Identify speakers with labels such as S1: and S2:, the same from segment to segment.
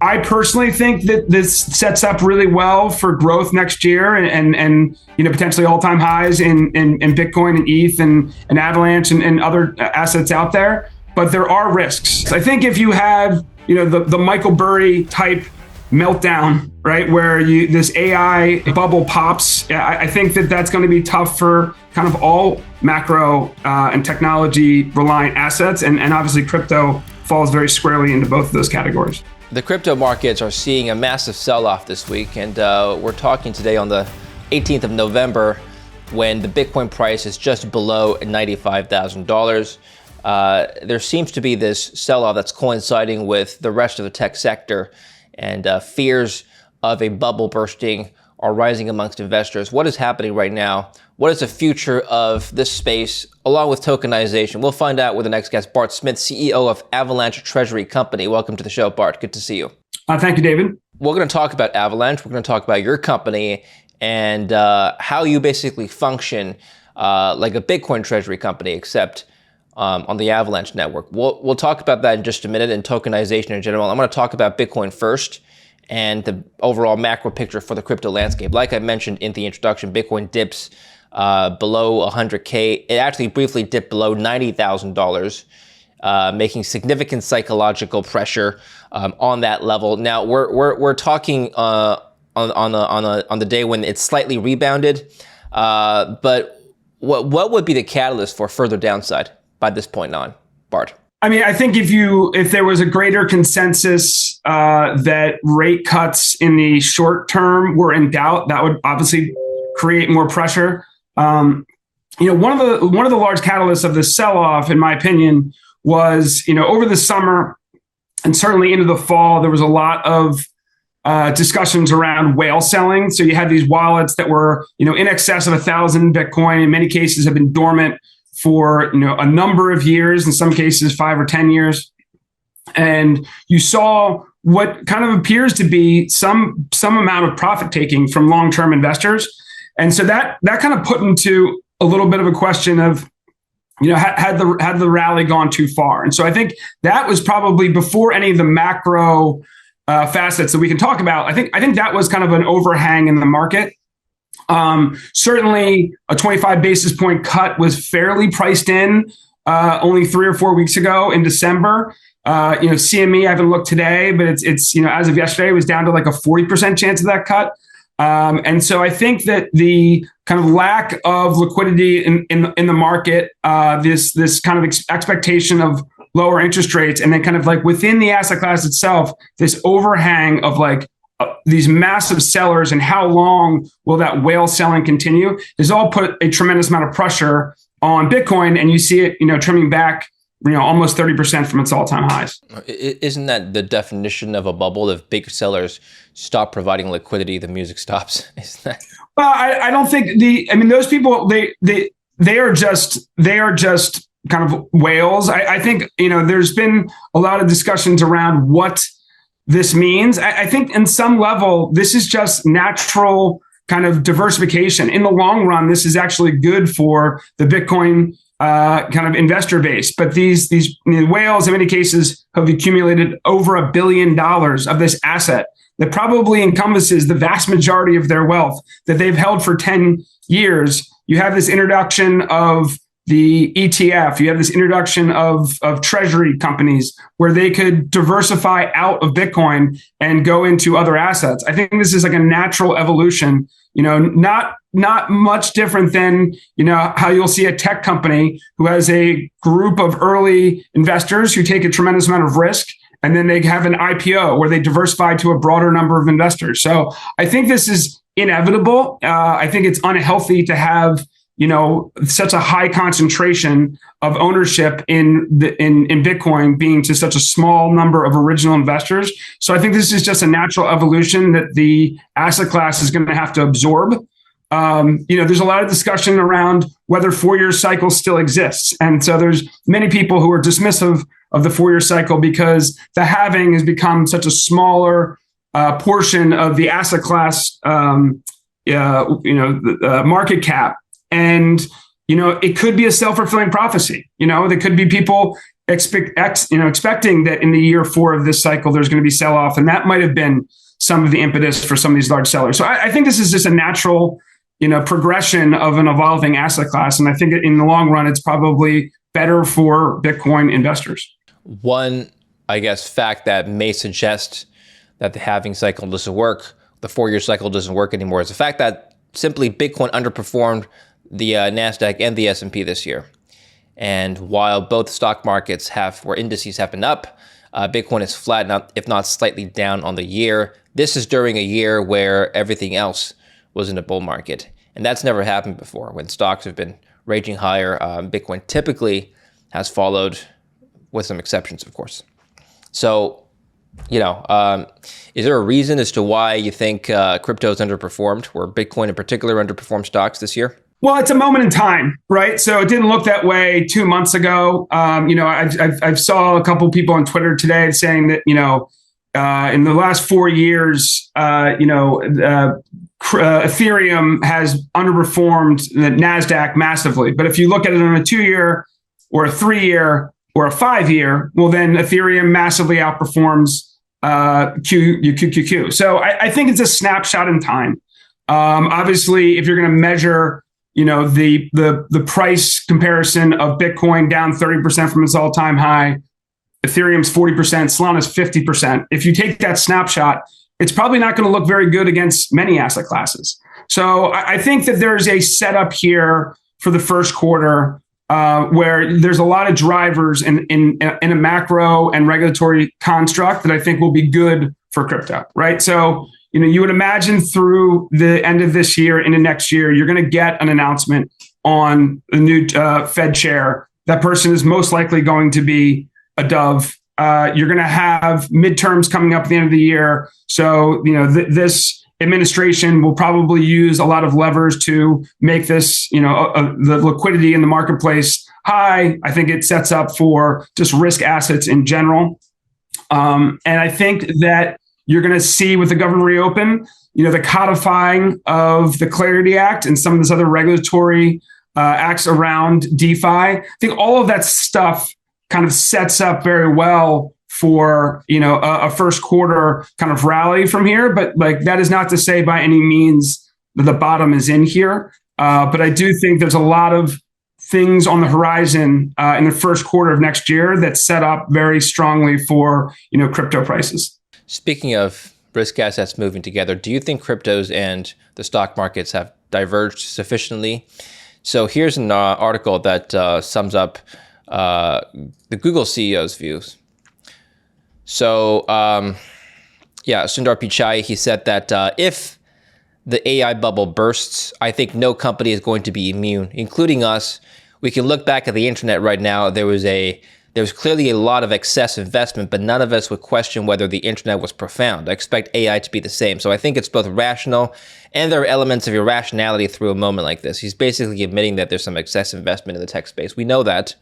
S1: I personally think that this sets up really well for growth next year and potentially all-time highs in Bitcoin and ETH and Avalanche and other assets out there. But there are risks. I think if you have the Michael Burry type meltdown, right, where this AI bubble pops, I think that's going to be tough for kind of all macro and technology reliant assets, and obviously crypto falls very squarely into both of those categories.
S2: The crypto markets are seeing a massive sell-off this week, and we're talking today on the 18th of November when the Bitcoin price is just below $95,000. There seems to be this sell-off that's coinciding with the rest of the tech sector, and fears of a bubble bursting are rising amongst investors. What is happening right now? What is the future of this space along with tokenization? We'll find out with the next guest, Bart Smith, CEO of Avalanche Treasury Company. Welcome to the show, Bart. Good to see you.
S1: Thank you, David.
S2: We're going to talk about Avalanche. We're going to talk about your company and how you basically function like a Bitcoin treasury company, except on the Avalanche network. We'll talk about that in just a minute, and tokenization in general. I'm going to talk about Bitcoin first and the overall macro picture for the crypto landscape. Like I mentioned in the introduction, Bitcoin dips below 100K. It actually briefly dipped below $90,000, making significant psychological pressure on that level. Now we're talking on the day when it's slightly rebounded, but what would be the catalyst for further downside by this point on, Bart?
S1: I mean, I think if there was a greater consensus that rate cuts in the short term were in doubt, that would obviously create more pressure. One of the large catalysts of this sell-off, in my opinion, was over the summer and certainly into the fall, there was a lot of discussions around whale selling. So you had these wallets that were in excess of 1,000 Bitcoin. In many cases, have been dormant for a number of years, in some cases 5 or 10 years. And you saw what kind of appears to be some amount of profit taking from long-term investors. And so that kind of put into a little bit of a question of, had the rally gone too far? And so I think that was probably before any of the macro facets that we can talk about. I think that was kind of an overhang in the market. Certainly a 25 basis point cut was fairly priced in only 3 or 4 weeks ago in December. CME, I haven't looked today, but it's as of yesterday, it was down to like a 40% chance of that cut. And so I think that the kind of lack of liquidity in the market, this kind of expectation of lower interest rates, and then kind of like within the asset class itself, this overhang of like these massive sellers and how long will that whale selling continue, has all put a tremendous amount of pressure on Bitcoin. And you see it, trimming back, almost 30% from its all-time highs.
S2: Isn't that the definition of a bubble? If big sellers stop providing liquidity, the music stops. Isn't that?
S1: Well, I don't think those people, they are just kind of whales. I think, there's been a lot of discussions around what this means. I think in some level, this is just natural kind of diversification. In the long run, this is actually good for the Bitcoin kind of investor base. But these whales, in many cases, have accumulated over $1 billion of this asset that probably encompasses the vast majority of their wealth that they've held for 10 years. You have this introduction of the ETF, you have this introduction of treasury companies where they could diversify out of Bitcoin and go into other assets. I think this is like a natural evolution, not much different than, how you'll see a tech company who has a group of early investors who take a tremendous amount of risk, and then they have an IPO where they diversify to a broader number of investors. So I think this is inevitable. I think it's unhealthy to have such a high concentration of ownership in Bitcoin being to such a small number of original investors. So I think this is just a natural evolution that the asset class is going to have to absorb. There's a lot of discussion around whether 4-year cycle still exists. And so there's many people who are dismissive of the 4-year cycle because the halving has become such a smaller portion of the asset class, market cap. And, it could be a self-fulfilling prophecy. There could be people expecting that in the year 4 of this cycle, there's going to be sell off. And that might have been some of the impetus for some of these large sellers. So I think this is just a natural, progression of an evolving asset class. And I think in the long run, it's probably better for Bitcoin investors.
S2: One, I guess, fact that may suggest that the halving cycle doesn't work, the 4-year cycle doesn't work anymore, is the fact that simply Bitcoin underperformed the NASDAQ and the S&P this year. And while both stock markets or indices have been up, Bitcoin is flat, if not slightly down on the year. This is during a year where everything else was in a bull market. And that's never happened before. When stocks have been raging higher, Bitcoin typically has followed, with some exceptions, of course. So, is there a reason as to why you think crypto has underperformed, or Bitcoin in particular underperformed stocks this year?
S1: Well, it's a moment in time, right? So it didn't look that way 2 months ago. I've saw a couple of people on Twitter today saying that, in the last 4 years, Ethereum has underperformed the NASDAQ massively. But if you look at it on a 2-year or a 3-year or a 5-year, well, then Ethereum massively outperforms QQQ. So I think it's a snapshot in time. Obviously, if you're going to measure, the price comparison of Bitcoin down 30% from its all-time high, Ethereum's 40%, Solana's 50%. If you take that snapshot, it's probably not going to look very good against many asset classes. So I think that there's a setup here for the first quarter where there's a lot of drivers in a macro and regulatory construct that I think will be good for crypto, right? So, you would imagine through the end of this year into next year, you're going to get an announcement on the new Fed chair. That person is most likely going to be a dove. You're going to have midterms coming up at the end of the year. So, this administration will probably use a lot of levers to make this, the liquidity in the marketplace high. I think it sets up for just risk assets in general. And I think that you're going to see with the government reopen, the codifying of the Clarity Act and some of this other regulatory acts around DeFi. I think all of that stuff kind of sets up very well for, a first quarter kind of rally from here. But that is not to say by any means that the bottom is in here. But I do think there's a lot of things on the horizon in the first quarter of next year that set up very strongly for, crypto prices.
S2: Speaking of risk assets moving together, do you think cryptos and the stock markets have diverged sufficiently? So here's an article that sums up the Google CEO's views. So, Sundar Pichai, he said that if the AI bubble bursts, I think no company is going to be immune, including us. We can look back at the internet right now. There was clearly a lot of excess investment, but none of us would question whether the internet was profound. I expect AI to be the same. So I think it's both rational and there are elements of irrationality through a moment like this. He's basically admitting that there's some excess investment in the tech space. We know that.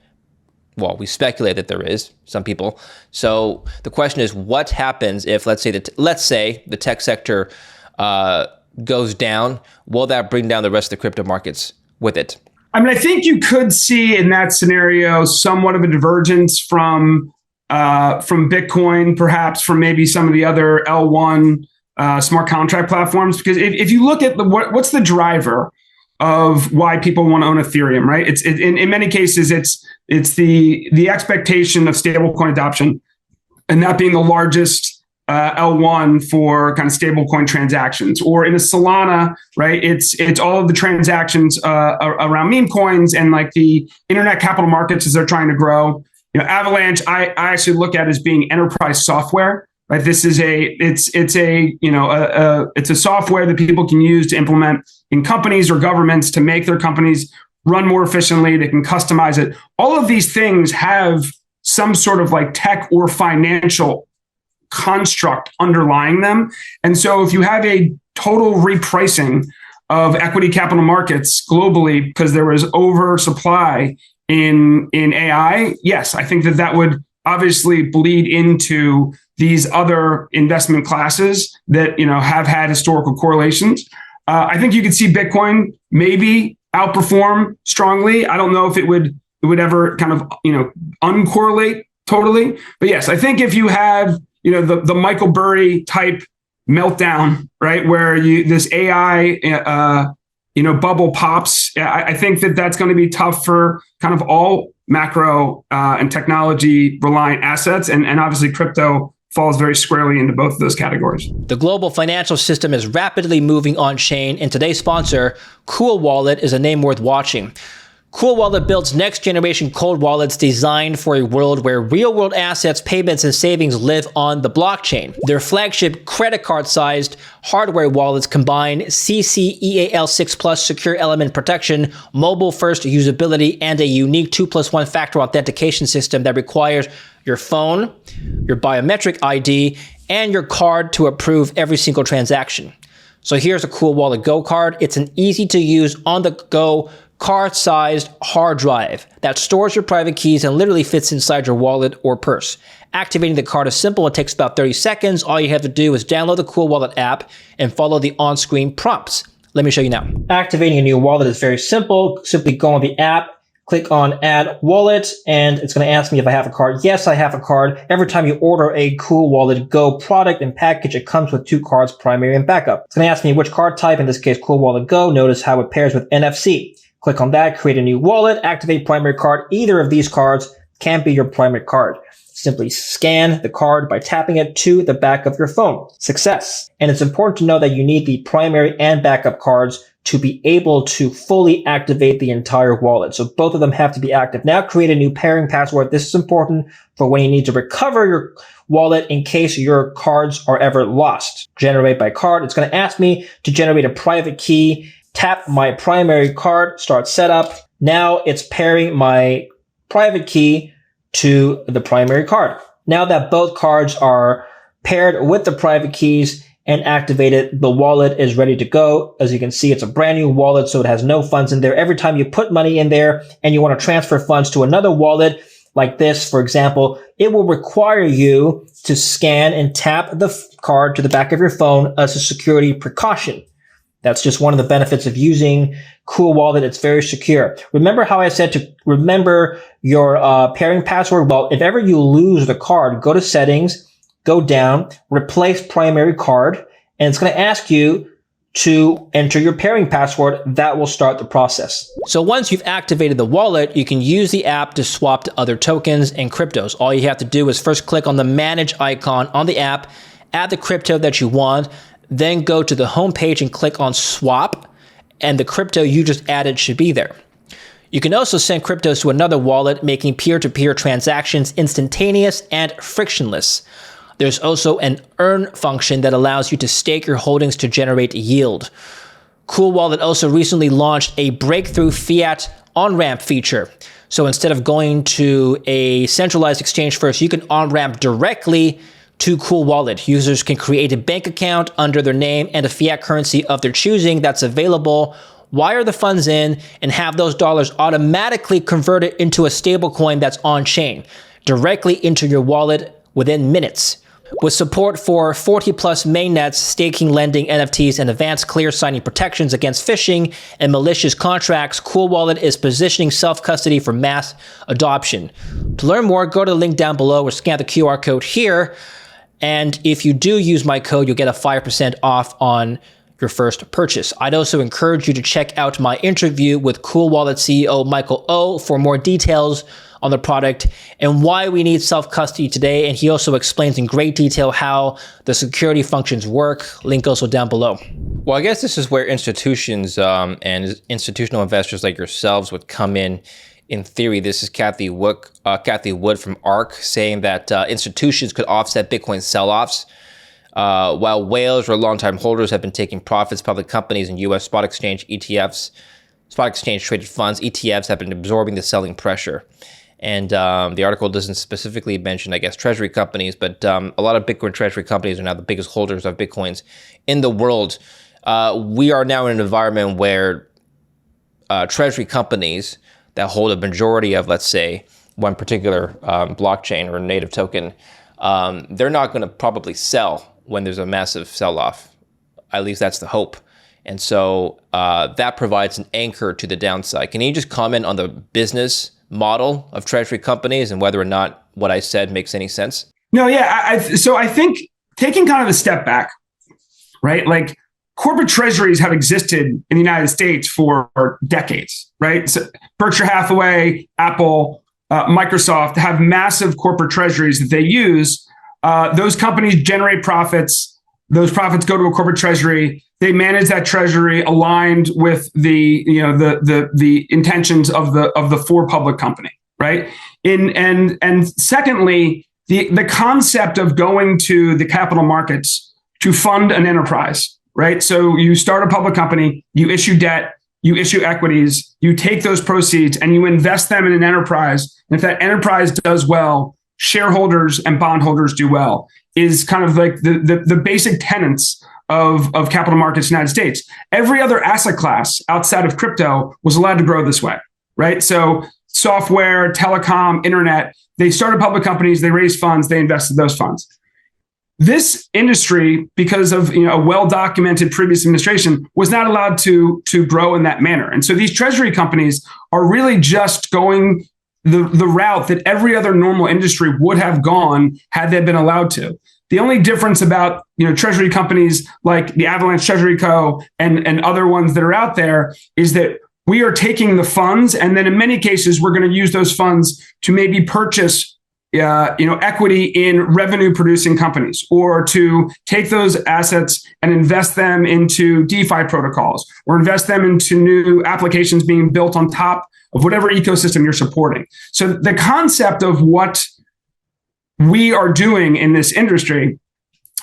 S2: Well, we speculate that there is, some people. So the question is, what happens if, let's say the tech sector goes down? Will that bring down the rest of the crypto markets with it?
S1: I mean, I think you could see in that scenario somewhat of a divergence from Bitcoin, perhaps from maybe some of the other L1 smart contract platforms. Because if you look at what's the driver of why people want to own Ethereum, right? It's in many cases it's the expectation of stablecoin adoption, and that being the largest L1 for kind of stablecoin transactions. Or in a Solana, right? It's all of the transactions around meme coins and like the internet capital markets as they're trying to grow. Avalanche, I actually look at as being enterprise software. Right? This is it's a software that people can use to implement in companies or governments to make their companies run more efficiently. They can customize it. All of these things have some sort of like tech or financial construct underlying them. And so if you have a total repricing of equity capital markets globally because there was oversupply in AI, yes, I think that would obviously bleed into these other investment classes that have had historical correlations. I think you could see Bitcoin maybe outperform strongly. I don't know if it would ever kind of uncorrelate totally. But yes, I think if you have, the Michael Burry type meltdown, right, where this AI, bubble pops, I think that's going to be tough for kind of all macro and technology reliant assets, and obviously crypto falls very squarely into both of those categories.
S2: The global financial system is rapidly moving on-chain, and today's sponsor, Cool Wallet, is a name worth watching. Cool Wallet builds next-generation cold wallets designed for a world where real-world assets, payments, and savings live on the blockchain. Their flagship credit card-sized hardware wallets combine CCEAL6+ secure element protection, mobile-first usability, and a unique 2+1 factor authentication system that requires your phone, your biometric ID, and your card to approve every single transaction. So here's a Cool Wallet Go card. It's an easy-to-use, on-the-go, card-sized hard drive that stores your private keys and literally fits inside your wallet or purse. Activating the card is simple. It takes about 30 seconds. All you have to do is download the Cool Wallet app and follow the on-screen prompts. Let me show you now. Activating a new wallet is very simple. Simply go on the app, click on Add Wallet, and it's going to ask me if I have a card. Yes, I have a card. Every time you order a Cool Wallet Go product and package, it comes with 2 cards, primary and backup. It's going to ask me which card type, in this case, Cool Wallet Go. Notice how it pairs with NFC. Click on that, create a new wallet, activate primary card. Either of these cards can be your primary card. Simply scan the card by tapping it to the back of your phone. Success. And it's important to know that you need the primary and backup cards to be able to fully activate the entire wallet. So both of them have to be active. Now create a new pairing password. This is important for when you need to recover your wallet in case your cards are ever lost. Generate by card. It's going to ask me to generate a private key. Tap my primary card, start setup. Now it's pairing my private key to the primary card. Now that both cards are paired with the private keys and activated, the wallet is ready to go. As you can see, it's a brand new wallet, so it has no funds in there. Every time you put money in there and you want to transfer funds to another wallet, like this, for example, it will require you to scan and tap the card to the back of your phone as a security precaution. That's just one of the benefits of using Cool Wallet. It's very secure. Remember how I said to remember your pairing password? Well, if ever you lose the card, go to settings, go down, replace primary card, and it's going to ask you to enter your pairing password. That will start the process. So once you've activated the wallet, you can use the app to swap to other tokens and cryptos. All you have to do is first click on the manage icon on the app, add the crypto that you want, then go to the home page and click on swap, and the crypto you just added should be there. You can also send cryptos to another wallet, making peer-to-peer transactions instantaneous and frictionless. There's also an earn function that allows you to stake your holdings to generate yield. Cool Wallet also recently launched a breakthrough fiat on-ramp feature. So instead of going to a centralized exchange first, you can on-ramp directly to Cool Wallet. Users can create a bank account under their name and a fiat currency of their choosing that's available, wire the funds in, and have those dollars automatically converted into a stablecoin that's on-chain, directly into your wallet within minutes. With support for 40-plus mainnets, staking, lending, NFTs, and advanced clear signing protections against phishing and malicious contracts, Cool Wallet is positioning self-custody for mass adoption. To learn more, go to the link down below or scan the QR code here. And if you do use my code, you'll get a 5% off on your first purchase. I'd also encourage you to check out my interview with Cool Wallet CEO Michael O for more details on the product and why we need self-custody today. And he also explains in great detail how the security functions work. Link also down below. Well, I guess this is where institutions and institutional investors like yourselves would come in. In theory, this is Kathy Wood from ARK saying that institutions could offset Bitcoin sell-offs, while whales or long-time holders have been taking profits. Public companies and U.S. spot exchange ETFs, spot exchange traded funds, ETFs have been absorbing the selling pressure. And the article doesn't specifically mention, I guess, treasury companies, but a lot of Bitcoin treasury companies are now the biggest holders of Bitcoins in the world. We are now in an environment where treasury companies that hold a majority of, let's say, one particular blockchain or native token, they're not going to probably sell when there's a massive sell-off. At least that's the hope. And so that provides an anchor to the downside. Can you just comment on the business model of treasury companies and whether or not what I said makes any sense?
S1: No, yeah. So I think taking kind of a step back, right? Like corporate treasuries have existed in the United States for decades, right? So Berkshire Hathaway, Apple, Microsoft have massive corporate treasuries that they use. Those companies generate profits. Those profits go to a corporate treasury. They manage that treasury aligned with the intentions of the for public company, right? And secondly, the concept of going to the capital markets to fund an enterprise, right? So you start a public company, you issue debt, you issue equities, you take those proceeds and you invest them in an enterprise. And if that enterprise does well, shareholders and bondholders do well, is kind of like the basic tenets of capital markets in the United States. Every other asset class outside of crypto was allowed to grow this way, right? So software, telecom, internet, they started public companies, they raised funds, they invested those funds. This industry, because of a well-documented previous administration, was not allowed to grow in that manner. And so these treasury companies are really just going the route that every other normal industry would have gone had they been allowed to. The only difference about treasury companies like the Avalanche Treasury Co. and other ones that are out there is that we are taking the funds, and then in many cases we're going to use those funds to maybe purchase equity in revenue producing companies, or to take those assets and invest them into DeFi protocols, or invest them into new applications being built on top of whatever ecosystem you're supporting. So the concept of what we are doing in this industry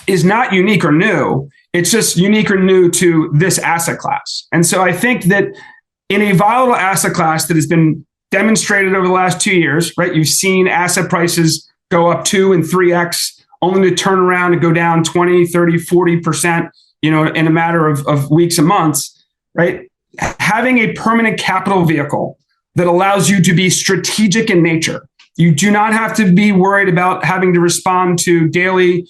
S1: is not unique or new. It's just unique or new to this asset class. And so I think that in a volatile asset class that has been demonstrated over the last 2 years, right? You've seen asset prices go up 2 and 3x, only to turn around and go down 20, 30, 40%, in a matter of weeks and months, right? Having a permanent capital vehicle that allows you to be strategic in nature. You do not have to be worried about having to respond to daily,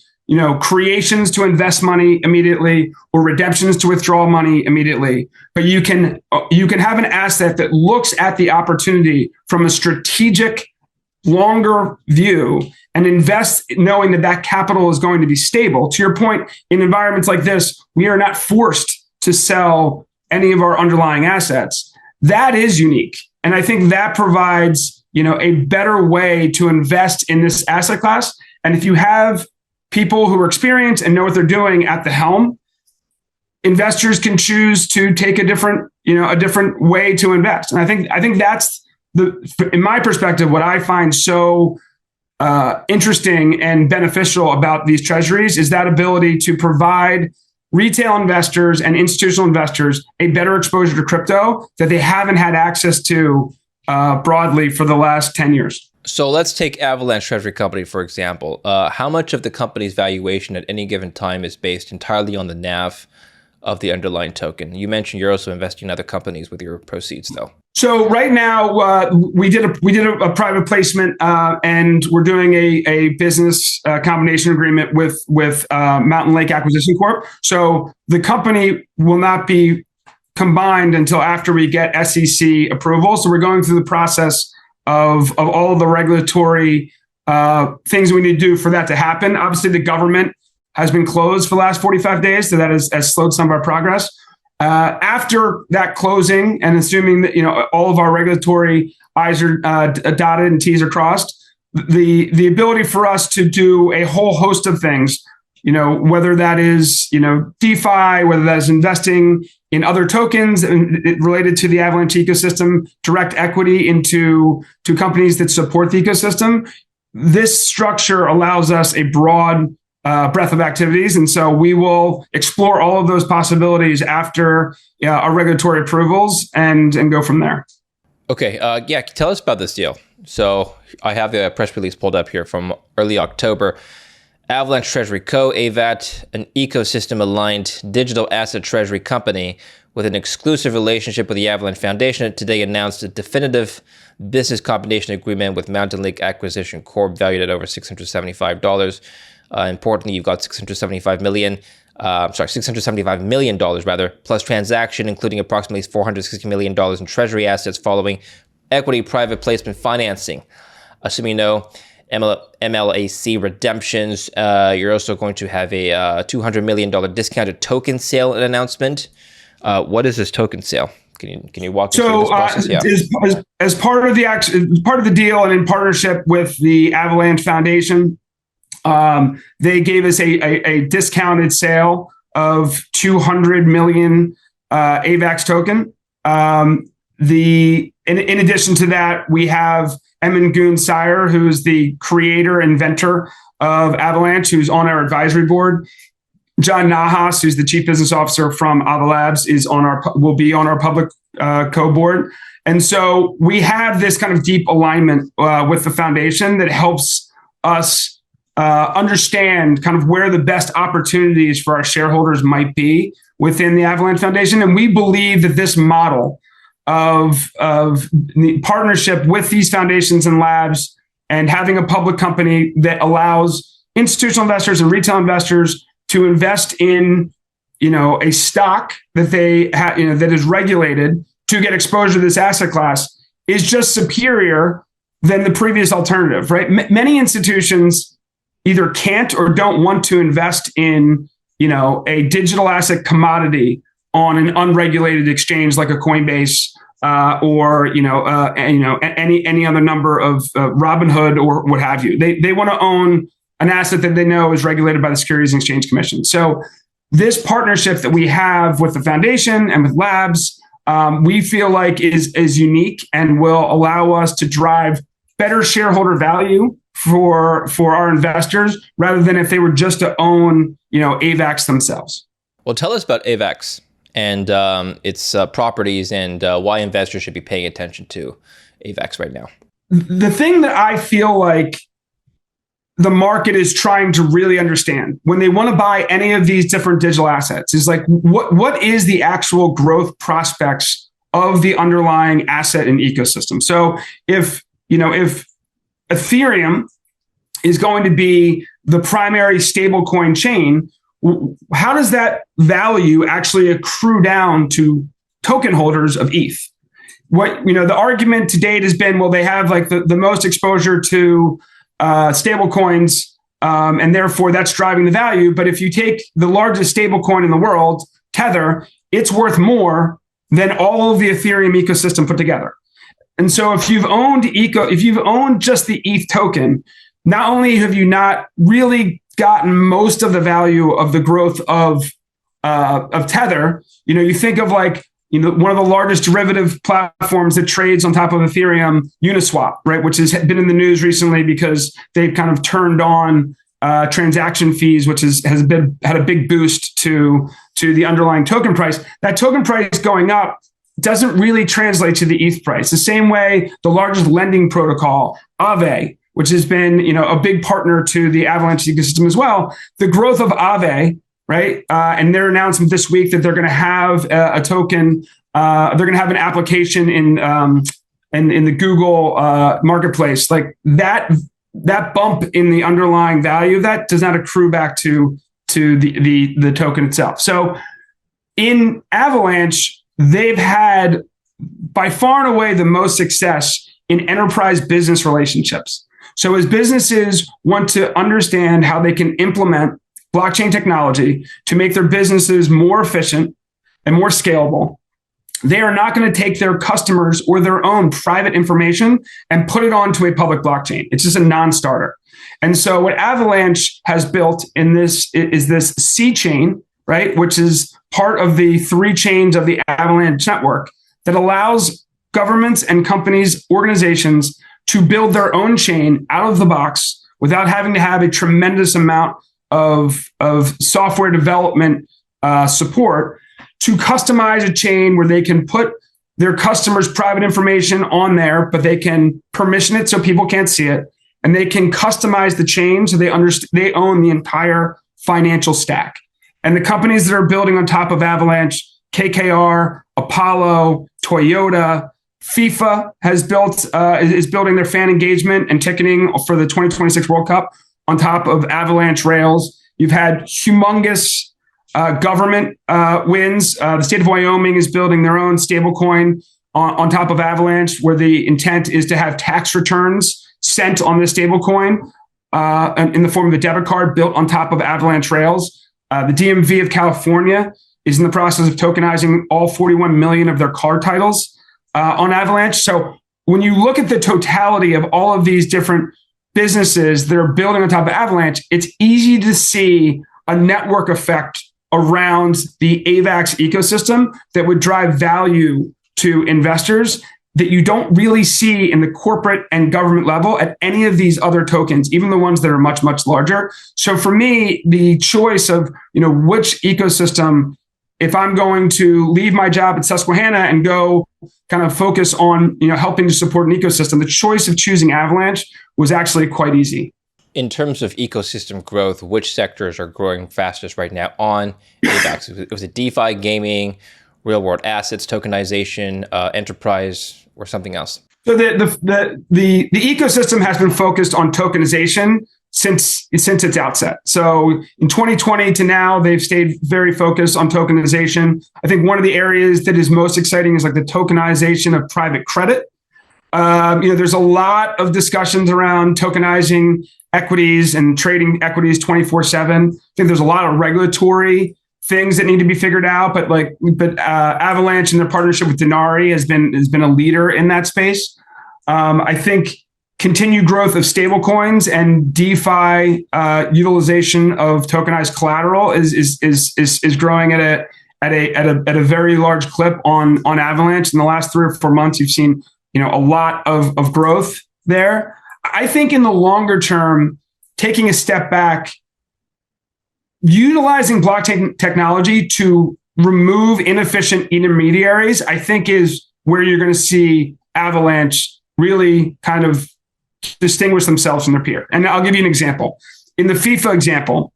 S1: creations to invest money immediately or redemptions to withdraw money immediately. But you can have an asset that looks at the opportunity from a strategic, longer view and invest knowing that capital is going to be stable. To your point, in environments like this, we are not forced to sell any of our underlying assets. That is unique. And I think that provides a better way to invest in this asset class. And if you have people who are experienced and know what they're doing at the helm, investors can choose to take a different way to invest. And I think that's in my perspective, what I find so interesting and beneficial about these treasuries is that ability to provide retail investors and institutional investors a better exposure to crypto that they haven't had access to broadly for the last 10 years.
S2: So let's take Avalanche Treasury Company, for example. How much of the company's valuation at any given time is based entirely on the NAV of the underlying token? You mentioned you're also investing in other companies with your proceeds, though.
S1: So right now, we did a private placement, and we're doing a business combination agreement with Mountain Lake Acquisition Corp. So the company will not be combined until after we get SEC approval. So we're going through the process of all the regulatory things we need to do for that to happen. Obviously, the government has been closed for the last 45 days, so that has slowed some of our progress. After that closing, and assuming that all of our regulatory I's are dotted and T's are crossed, the ability for us to do a whole host of things, whether that is DeFi, whether that is investing in other tokens related to the Avalanche ecosystem, direct equity into companies that support the ecosystem. This structure allows us a broad breadth of activities. And so we will explore all of those possibilities after our regulatory approvals and go from there.
S2: Okay. Tell us about this deal. So I have the press release pulled up here from early October. Avalanche Treasury Co., AVAT, an ecosystem-aligned digital asset treasury company with an exclusive relationship with the Avalanche Foundation, today announced a definitive business combination agreement with Mountain Lake Acquisition Corp., valued at over $675. Importantly, you've got $675 million, plus transaction, including approximately $460 million in treasury assets following equity private placement financing. Assuming no MLAC redemptions, you're also going to have a $200 million discounted token sale announcement. What is this token sale? Can you walk me through this process?
S1: As part of the deal and in partnership with the Avalanche Foundation, they gave us a discounted sale of 200 million AVAX token. In addition to that, we have Emin Gün Sayer, who's the creator, inventor of Avalanche, who's on our advisory board. John Nahas, who's the chief business officer from Ava Labs, will be on our public co-board. And so we have this kind of deep alignment with the foundation that helps us understand kind of where the best opportunities for our shareholders might be within the Avalanche Foundation. And we believe that this model of the partnership with these foundations and labs and having a public company that allows institutional investors and retail investors to invest in, a stock that they that is regulated to get exposure to this asset class is just superior than the previous alternative, right? Many institutions either can't or don't want to invest in, a digital asset commodity on an unregulated exchange like a Coinbase or any other number of Robinhood or what have you. They want to own an asset that they know is regulated by the Securities and Exchange Commission. So this partnership that we have with the foundation and with labs, we feel like is unique and will allow us to drive better shareholder value for our investors rather than if they were just to own, AVAX themselves.
S2: Well, tell us about AVAX and its properties and why investors should be paying attention to AVAX right now.
S1: The thing that I feel like the market is trying to really understand when they want to buy any of these different digital assets is like, what is the actual growth prospects of the underlying asset and ecosystem? So if Ethereum is going to be the primary stablecoin chain, how does that value actually accrue down to token holders of ETH? The argument to date has been, well, they have like the most exposure to stable coins, and therefore that's driving the value. But if you take the largest stable coin in the world, Tether, it's worth more than all of the Ethereum ecosystem put together. And so if you've owned just the ETH token, not only have you not really gotten most of the value of the growth of Tether, you think of like, one of the largest derivative platforms that trades on top of Ethereum, Uniswap, right, which has been in the news recently because they've kind of turned on transaction fees, which has had a big boost to the underlying token price. That token price going up doesn't really translate to the ETH price. The same way the largest lending protocol, Aave, which has been a big partner to the Avalanche ecosystem as well, the growth of Aave, right? And their announcement this week that they're going to have a token, they're going to have an application in the Google marketplace. Like that bump in the underlying value of that does not accrue back to the token itself. So in Avalanche, they've had by far and away the most success in enterprise business relationships. So as businesses want to understand how they can implement blockchain technology to make their businesses more efficient and more scalable, they are not going to take their customers or their own private information and put it onto a public blockchain. It's just a non-starter. And so what Avalanche has built in this is this C chain, right, which is part of the 3 chains of the Avalanche network that allows governments and companies, organizations to build their own chain out of the box without having to have a tremendous amount of software development support to customize a chain where they can put their customers' private information on there, but they can permission it so people can't see it, and they can customize the chain so they own the entire financial stack. And the companies that are building on top of Avalanche, KKR, Apollo, Toyota, FIFA is building their fan engagement and ticketing for the 2026 World Cup on top of Avalanche rails. You've had humongous government wins. The state of Wyoming is building their own stablecoin on top of Avalanche, where the intent is to have tax returns sent on the stablecoin in the form of a debit card built on top of Avalanche rails. The DMV of California is in the process of tokenizing all 41 million of their card titles on Avalanche. So when you look at the totality of all of these different businesses that are building on top of Avalanche, it's easy to see a network effect around the AVAX ecosystem that would drive value to investors that you don't really see in the corporate and government level at any of these other tokens, even the ones that are much, much larger. So for me, the choice of, which ecosystem, if I'm going to leave my job at Susquehanna and go kind of focus on, helping to support an ecosystem, the choice of choosing Avalanche was actually quite easy.
S2: In terms of ecosystem growth, which sectors are growing fastest right now on AVAX? Was it DeFi, gaming, real world assets, tokenization, enterprise, or something else?
S1: So the ecosystem has been focused on tokenization since its outset. So in 2020 to now, they've stayed very focused on tokenization. I think one of the areas that is most exciting is like the tokenization of private credit. There's a lot of discussions around tokenizing equities and trading equities 24/7. I think there's a lot of regulatory things that need to be figured out, but Avalanche and their partnership with Denari has been a leader in that space. I think continued growth of stablecoins and DeFi utilization of tokenized collateral is growing at a very large clip on Avalanche. In the last 3 or 4 months, you've seen a lot of growth there. I think in the longer term, taking a step back, utilizing blockchain technology to remove inefficient intermediaries, I think is where you're going to see Avalanche really kind of distinguish themselves from their peer. And I'll give you an example. In the FIFA example,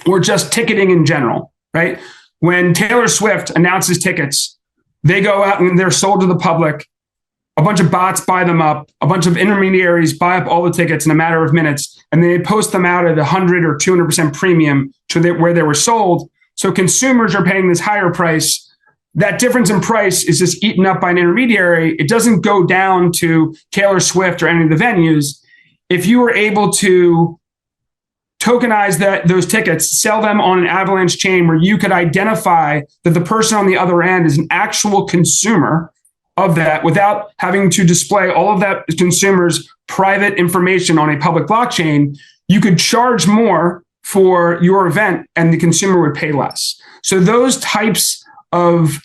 S1: or just ticketing in general, right? When Taylor Swift announces tickets, they go out and they're sold to the public. A bunch of bots buy them up. A bunch of intermediaries buy up all the tickets in a matter of minutes, and they post them out at 100 or 200% premium to where they were sold. So consumers are paying this higher price. That difference in price is just eaten up by an intermediary. It doesn't go down to Taylor Swift or any of the venues. If you were able to tokenize those tickets, sell them on an Avalanche chain where you could identify that the person on the other end is an actual consumer of that without having to display all of that consumer's private information on a public blockchain, you could charge more for your event and the consumer would pay less. So those types of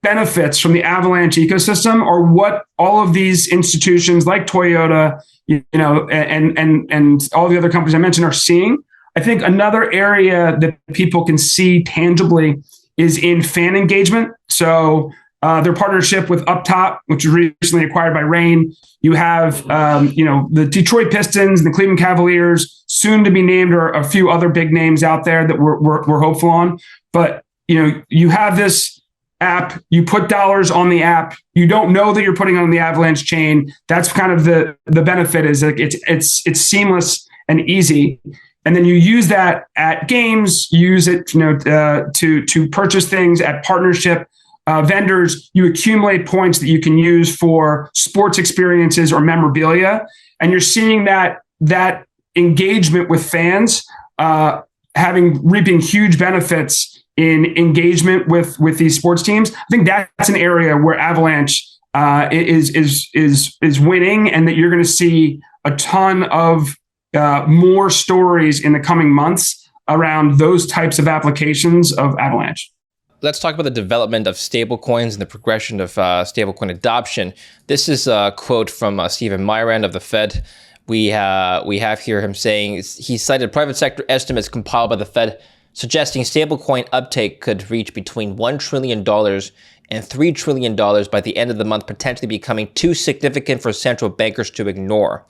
S1: benefits from the Avalanche ecosystem are what all of these institutions like Toyota, and all the other companies I mentioned are seeing. I think another area that people can see tangibly is in fan engagement. So their partnership with Uptop, which was recently acquired by Rain. You have, the Detroit Pistons, the Cleveland Cavaliers, soon to be named, or a few other big names out there that we're hopeful on. But, you have this app, you put dollars on the app, you don't know that you're putting it on the Avalanche chain. That's kind of the benefit, is like it's seamless and easy. And then you use that at games, use it, to purchase things at partnership vendors. You accumulate points that you can use for sports experiences or memorabilia, and you're seeing that engagement with fans reaping huge benefits in engagement with these sports teams. I think that's an area where Avalanche is winning, and that you're going to see a ton of more stories in the coming months around those types of applications of Avalanche.
S2: Let's talk about the development of stablecoins and the progression of stablecoin adoption. This is a quote from Stephen Myran of the Fed. We have here him saying, he cited private sector estimates compiled by the Fed suggesting stablecoin uptake could reach between $1 trillion and $3 trillion by the end of the month, potentially becoming too significant for central bankers to ignore.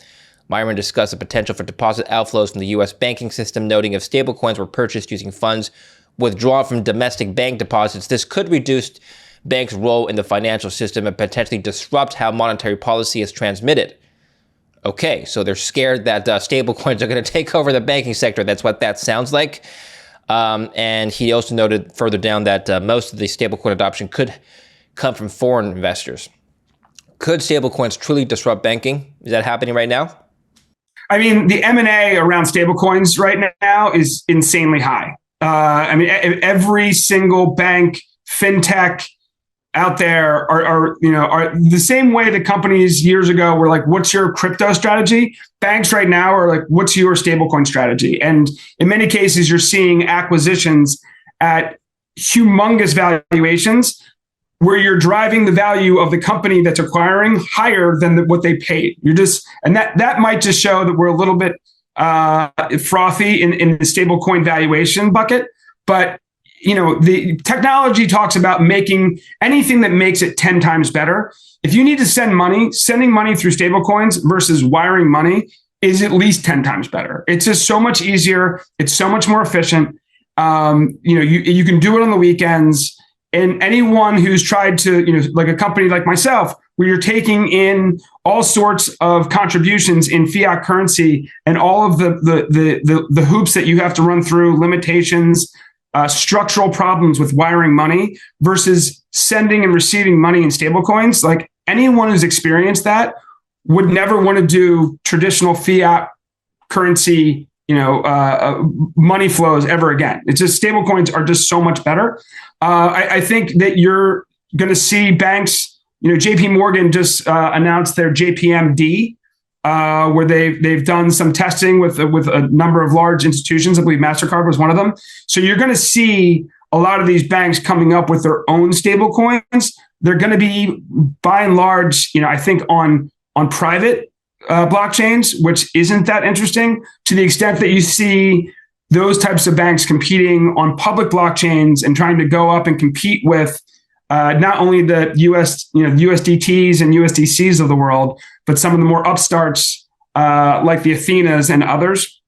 S2: Myron discussed the potential for deposit outflows from the U.S. banking system, noting if stablecoins were purchased using funds withdrawn from domestic bank deposits, this could reduce banks' role in the financial system and potentially disrupt how monetary policy is transmitted. Okay, so they're scared that stablecoins are going to take over the banking sector. That's what that sounds like. And he also noted further down that most of the stablecoin adoption could come from foreign investors. Could stablecoins truly disrupt banking? Is that happening right now?
S1: I mean, the M&A around stablecoins right now is insanely high. I mean, every single bank, fintech out there are the same way the companies years ago were like, what's your crypto strategy? Banks right now are like, what's your stablecoin strategy? And in many cases, you're seeing acquisitions at humongous valuations where you're driving the value of the company that's acquiring higher than what they paid. And that might just show that we're a little bit frothy in the stablecoin valuation bucket. But the technology talks about making anything that makes it 10 times better. If you need to sending money through stablecoins versus wiring money is at least 10 times better. It's just so much easier. It's so much more efficient. You can do it on the weekends. And anyone who's tried to, like a company like myself, where you're taking in all sorts of contributions in fiat currency and all of the hoops that you have to run through, limitations, structural problems with wiring money versus sending and receiving money in stablecoins, like anyone who's experienced that would never want to do traditional fiat currency money flows ever again. It's just stablecoins are just so much better. I think that you're going to see banks, JP Morgan just announced their JPMD, where they've done some testing with a number of large institutions. I believe MasterCard was one of them. So you're going to see a lot of these banks coming up with their own stablecoins. They're going to be by and large, I think on private blockchains, which isn't that interesting to the extent that you see those types of banks competing on public blockchains and trying to go up and compete with not only the USDTs and USDCs of the world, but some of the more upstarts like the Athenas and others.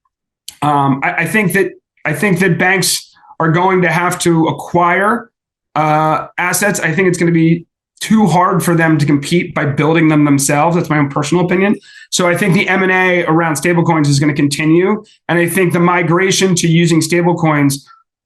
S1: I think that banks are going to have to acquire assets. I think it's going to be too hard for them to compete by building them themselves. That's my own personal opinion. So I think the M&A around stablecoins is going to continue. And I think the migration to using stablecoins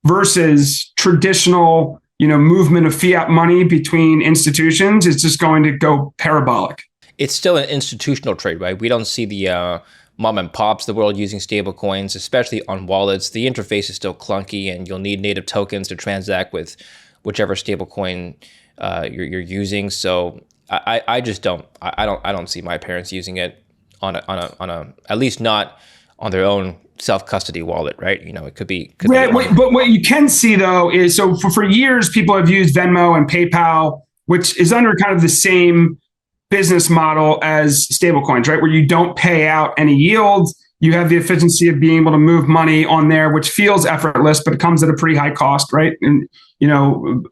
S1: versus traditional, movement of fiat money between institutions is just going to go parabolic.
S2: It's still an institutional trade, right? We don't see the mom and pops of the world using stablecoins, especially on wallets. The interface is still clunky and you'll need native tokens to transact with whichever stablecoin you're using. So I just don't see my parents using it on a at least not on their own self-custody wallet, right? It could be.
S1: But what you can see though is, so for years people have used Venmo and PayPal, which is under kind of the same business model as stablecoins, right? Where you don't pay out any yield. You have the efficiency of being able to move money on there, which feels effortless, but it comes at a pretty high cost, right? And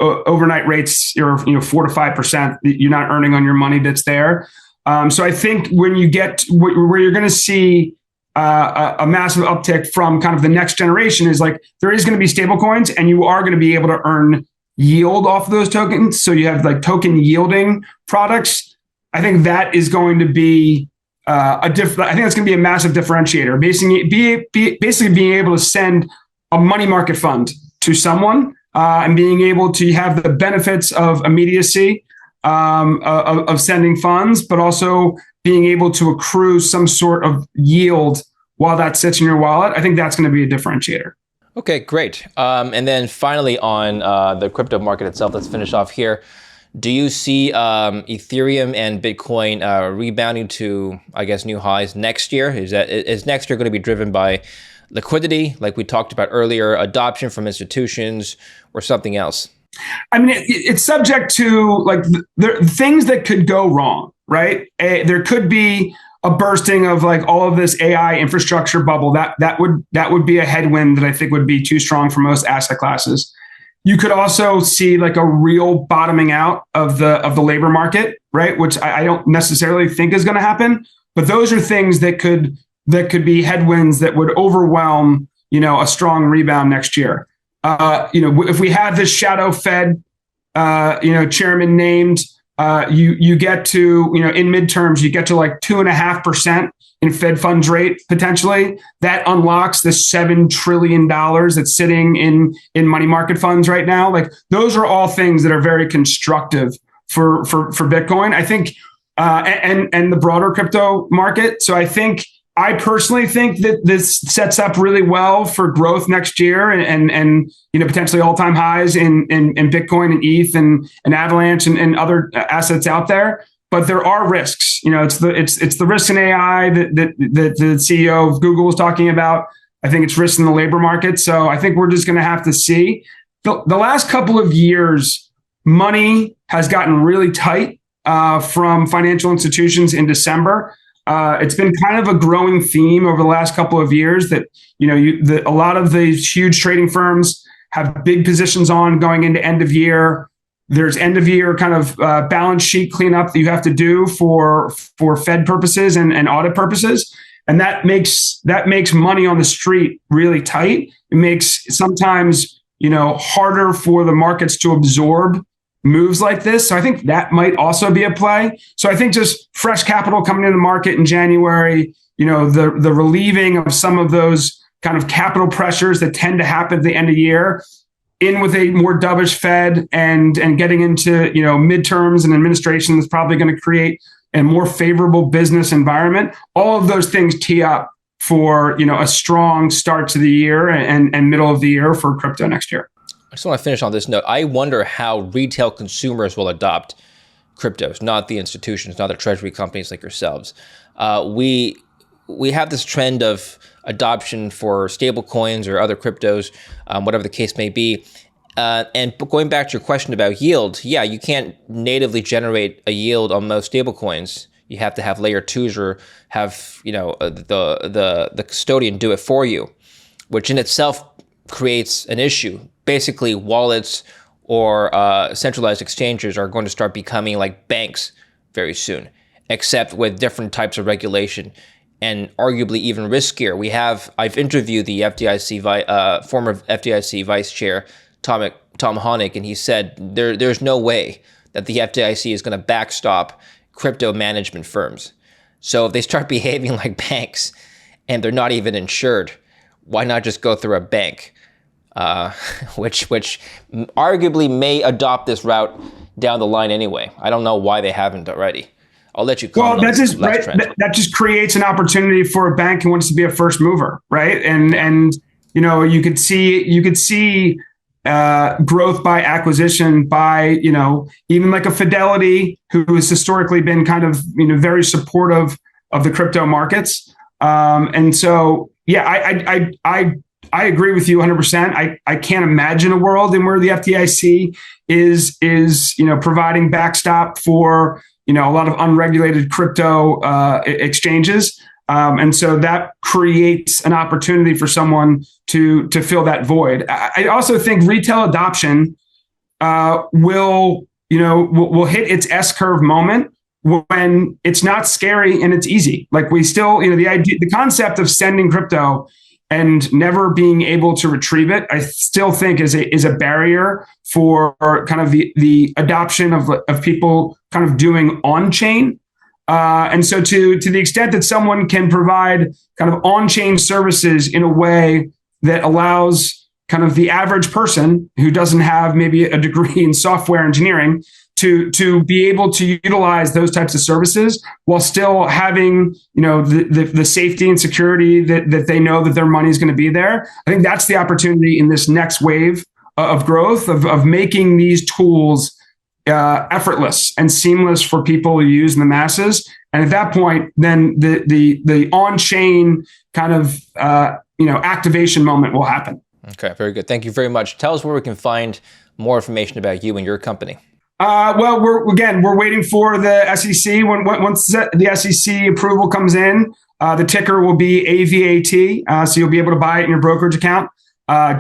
S1: overnight rates are 4 to 5% that you're not earning on your money that's there. So I think when you get where you're going to see a massive uptick from kind of the next generation is like there is going to be stable coins, and you are going to be able to earn yield off of those tokens. So you have like token yielding products. I think that is going to be I think that's going to be a massive differentiator. Basically being able to send a money market fund to someone and being able to have the benefits of immediacy of sending funds, but also being able to accrue some sort of yield while that sits in your wallet. I think that's going to be a differentiator.
S2: Okay, great. And then finally on the crypto market itself, let's finish off here. Do you see Ethereum and Bitcoin rebounding to, I guess, new highs next year? Is next year going to be driven by liquidity, like we talked about earlier, adoption from institutions, or something else?
S1: I mean, it's subject to like the things that could go wrong, right? There could be a bursting of like all of this AI infrastructure bubble. That would be a headwind that I think would be too strong for most asset classes. You could also see like a real bottoming out of the labor market, right? Which I don't necessarily think is going to happen, but those are things that could be headwinds that would overwhelm, a strong rebound next year. If we have this shadow Fed, chairman named, you get to, in midterms, you get to like 2.5% in Fed funds rate potentially. That unlocks the $7 trillion that's sitting in money market funds right now. Like those are all things that are very constructive for Bitcoin. I think and the broader crypto market. So I personally think that this sets up really well for growth next year and potentially all-time highs in Bitcoin and ETH and Avalanche and other assets out there. But there are risks. It's the risk in AI that the CEO of Google was talking about. I think it's risks in the labor market. So I think we're just going to have to see. The last couple of years, money has gotten really tight from financial institutions in December. It's been kind of a growing theme over the last couple of years that a lot of these huge trading firms have big positions on going into end of year. There's end of year kind of balance sheet cleanup that you have to do for Fed purposes and audit purposes, and that makes money on the street really tight. It makes sometimes harder for the markets to absorb moves like this. So I think that might also be a play. So I think just fresh capital coming into the market in January, the relieving of some of those kind of capital pressures that tend to happen at the end of the year, in with a more dovish Fed and getting into midterms and administration that's probably going to create a more favorable business environment. All of those things tee up for a strong start to the year and middle of the year for crypto next year.
S2: I just want to finish on this note. I wonder how retail consumers will adopt cryptos, not the institutions, not the treasury companies like yourselves. We have this trend of adoption for stablecoins or other cryptos, whatever the case may be. And going back to your question about yield, yeah, you can't natively generate a yield on most stablecoins. You have to have layer twos or have the custodian do it for you, which in itself creates an issue. Basically, wallets or centralized exchanges are going to start becoming like banks very soon, except with different types of regulation and arguably even riskier. I've interviewed the FDIC former FDIC vice chair Tom Honig, and he said there's no way that the FDIC is going to backstop crypto management firms. So if they start behaving like banks and they're not even insured, why not just go through a bank? Which arguably may adopt this route down the line anyway. I don't know why they haven't already. I'll let you comment.
S1: Well, that just creates an opportunity for a bank who wants to be a first mover, right? And you could see growth by acquisition by even like a Fidelity who has historically been kind of very supportive of the crypto markets. And so I agree with you 100%. I can't imagine a world in where the FDIC is providing backstop for a lot of unregulated crypto exchanges, and so that creates an opportunity for someone to fill that void. I also think retail adoption will hit its S-curve moment when it's not scary and it's easy. Like we still the concept of sending crypto and never being able to retrieve it, I still think is a barrier for kind of the adoption of people kind of doing on-chain. And so to the extent that someone can provide kind of on-chain services in a way that allows kind of the average person who doesn't have maybe a degree in software engineering to be able to utilize those types of services while still having the safety and security that they know that their money is going to be there. I think that's the opportunity in this next wave of growth of making these tools effortless and seamless for people to use in the masses. And at that point, then the on-chain kind of activation moment will happen.
S2: Okay, very good. Thank you very much. Tell us where we can find more information about you and your company.
S1: Well, we're waiting for the SEC. Once the SEC approval comes in, the ticker will be AVAT. So you'll be able to buy it in your brokerage account,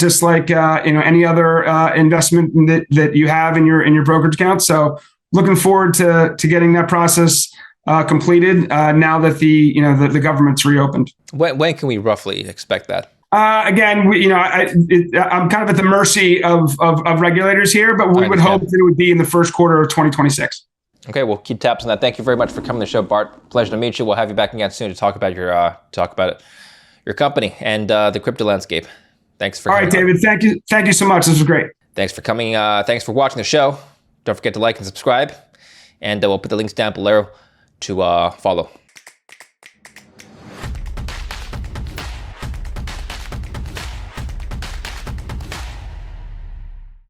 S1: just like any other investment that you have in your brokerage account. So looking forward to getting that process completed now that the government's reopened.
S2: When can we roughly expect that?
S1: Again, I'm kind of at the mercy of regulators here, but we would hope that it would be in the first quarter of 2026.
S2: Okay, we'll keep tabs on that. Thank you very much for coming to the show, Bart. Pleasure to meet you. We'll have you back again soon to talk about your company and the crypto landscape. Thanks for coming.
S1: All right, David. Thank you so much. This was great.
S2: Thanks for coming. Thanks for watching the show. Don't forget to like and subscribe, and we'll put the links down below to follow.